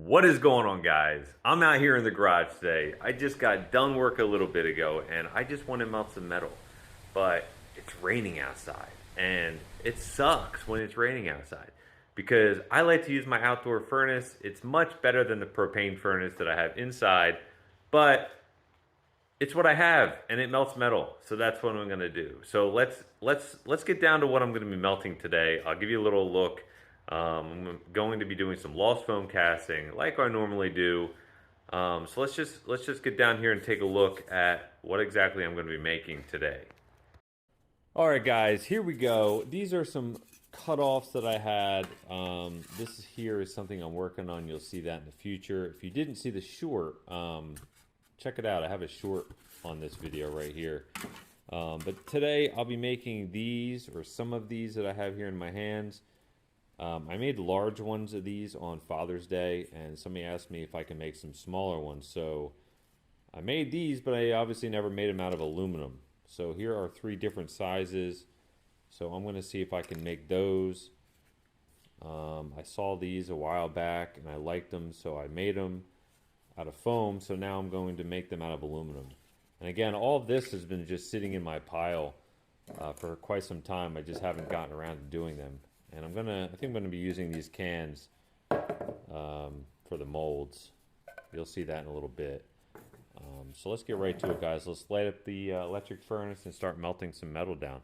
What is going on, guys? I'm out here in the garage today. I just got done work a little bit ago and I just want to melt some metal. But it's raining outside and it sucks when it's raining outside because I like to use my outdoor furnace. It's much better than the propane furnace that I have inside, but it's what I have and it melts metal. So that's what I'm going to do. So let's get down to what I'm going to be melting today. I'll give you a little look. I'm going to be doing some lost foam casting like I normally do. So let's just get down here and take a look at what exactly I'm going to be making today. All right, guys, here we go. These are some cutoffs that I had. This here is something I'm working on. You'll see that in the future. If you didn't see the short, check it out. I have a short on this video right here. But today I'll be making these, or some of these that I have here in my hands. I made large ones of these on Father's Day, and somebody asked me if I can make some smaller ones. So I made these, but I obviously never made them out of aluminum. So here are 3 different sizes. So I'm going to see if I can make those. I saw these a while back, and I liked them, so I made them out of foam. So now I'm going to make them out of aluminum. And again, all of this has been just sitting in my pile for quite some time. I just haven't gotten around to doing them. And I think I'm gonna be using these cans for the molds. You'll see that in a little bit. So let's get right to it, guys. Let's light up the electric furnace and start melting some metal down.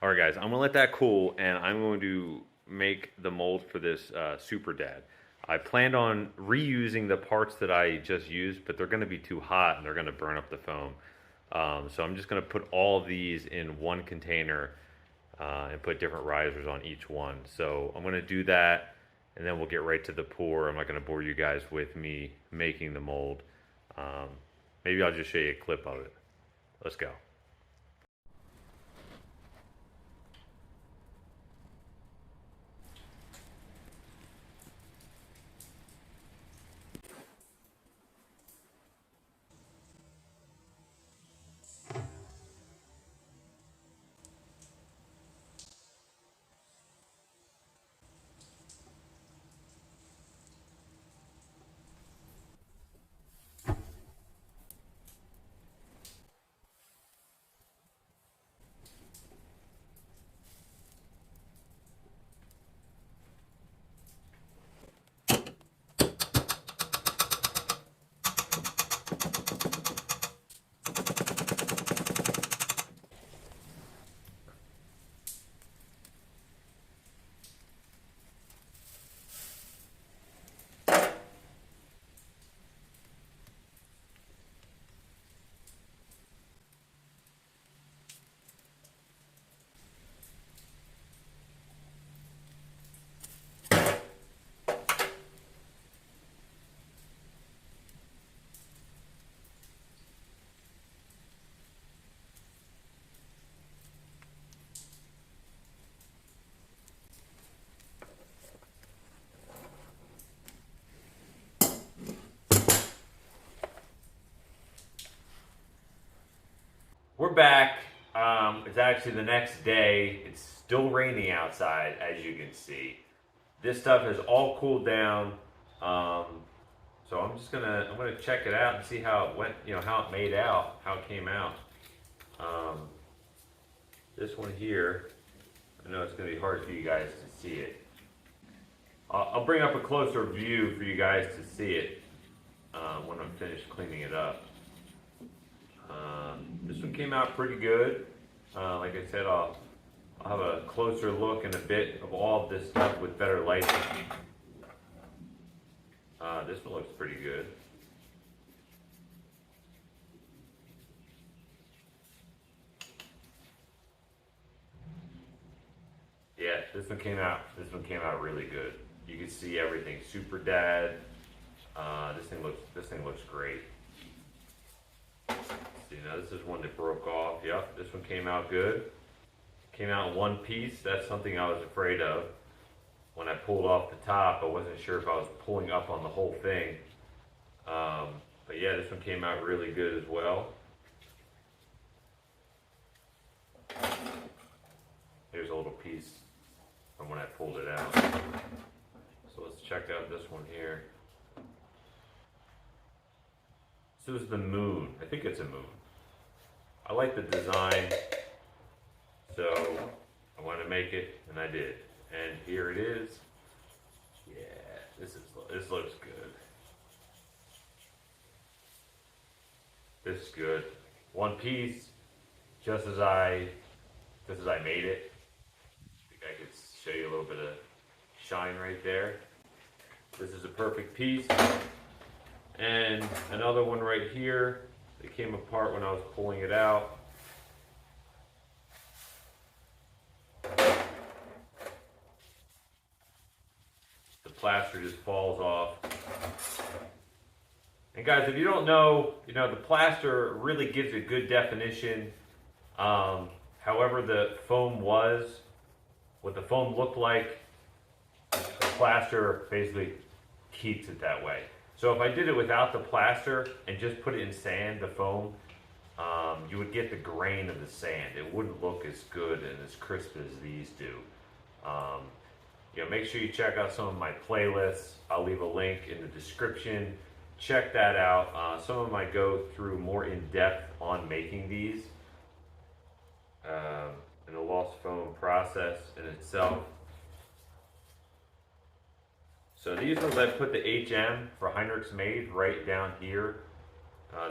All right, guys, I'm gonna let that cool, and I'm going to make the mold for this Super Dad. I planned on reusing the parts that I just used, but they're gonna be too hot and they're gonna burn up the foam. So I'm just gonna put all of these in one container and put different risers on each one. So I'm gonna do that, and then we'll get right to the pour. I'm not gonna bore you guys with me making the mold. Maybe I'll just show you a clip of it. Let's go. back. It's actually the next day. It's still raining outside, as you can see. This stuff has all cooled down. So I'm gonna check it out and see how it went, how it made out, how it came out. This one here, I know it's gonna be hard for you guys to see it. I'll bring up a closer view for you guys to see it when I'm finished cleaning it up. This one came out pretty good. Like I said, I'll have a closer look in a bit of all of this stuff with better lighting. This one looks pretty good. Yeah, this one came out really good. You can see everything super dad. This thing looks great. See, now this is one that broke off. Yep, this one came out good. Came out in one piece. That's something I was afraid of. When I pulled off the top, I wasn't sure if I was pulling up on the whole thing. But yeah, this one came out really good as well. Here's a little piece from when I pulled it out. So let's check out this one here. This is the moon. I think it's a moon. I like the design, so I wanted to make it, and I did. And here it is. Yeah, this looks good. This is good. One piece, just as I made it. I think I could show you a little bit of shine right there. This is a perfect piece. And another one right here that came apart when I was pulling it out. The plaster just falls off. And guys, if you don't know, the plaster really gives a good definition. However the foam was, what the foam looked like, the plaster basically keeps it that way. So if I did it without the plaster and just put it in sand, the foam, you would get the grain of the sand. It wouldn't look as good and as crisp as these do. Make sure you check out some of my playlists. I'll leave a link in the description. Check that out. Some of them I go through more in depth on making these. And the lost foam process in itself. So these ones I put the HM for Heinrich's Made right down here.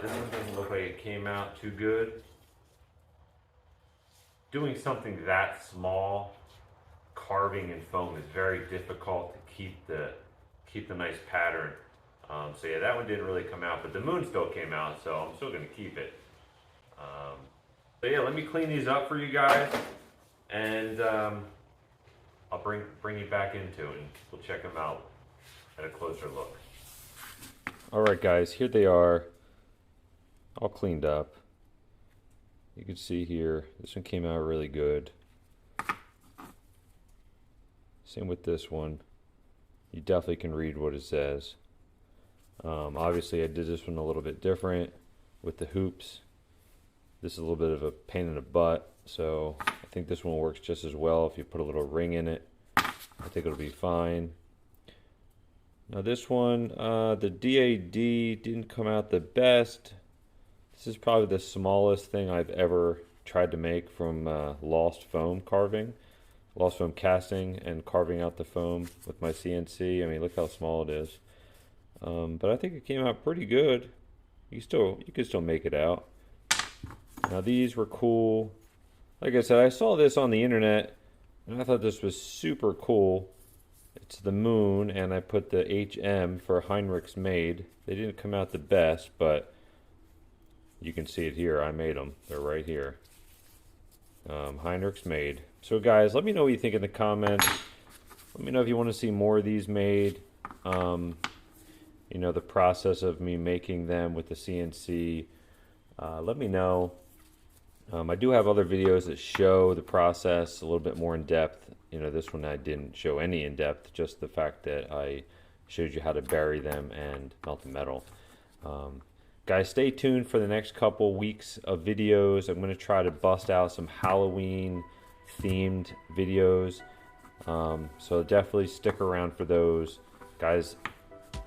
This one doesn't look like it came out too good. Doing something that small, carving in foam is very difficult to keep the nice pattern. So yeah, that one didn't really come out, but the moon still came out, so I'm still gonna keep it. So yeah, let me clean these up for you guys, and I'll bring you back into it, and we'll check them out at a closer look. Alright guys, here they are, all cleaned up. You can see here, this one came out really good. Same with this one. You definitely can read what it says. Obviously I did this one a little bit different with the hoops. This is a little bit of a pain in the butt, so I think this one works just as well if you put a little ring in it. I think it'll be fine. Now this one, the DAD didn't come out the best. This is probably the smallest thing I've ever tried to make from lost foam carving. Lost foam casting and carving out the foam with my CNC. I mean, look how small it is. But I think it came out pretty good. You could still make it out. Now these were cool. Like I said, I saw this on the internet and I thought this was super cool. It's the moon, and I put the HM for Heinrich's Made. They didn't come out the best, but you can see it here. I made them. They're right here. Heinrich's Made. So guys, let me know what you think in the comments. Let me know if you want to see more of these made. The process of me making them with the CNC. Let me know. I do have other videos that show the process a little bit more in depth. This one I didn't show any in depth, just the fact that I showed you how to bury them and melt the metal. Guys, stay tuned for the next couple weeks of videos. I'm going to try to bust out some Halloween themed videos. So definitely stick around for those. Guys,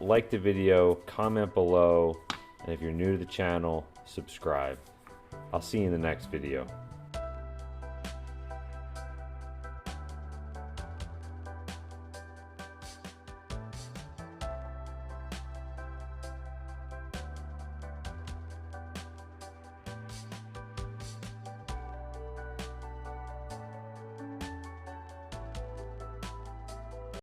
like the video, comment below, and if you're new to the channel, subscribe. I'll see you in the next video.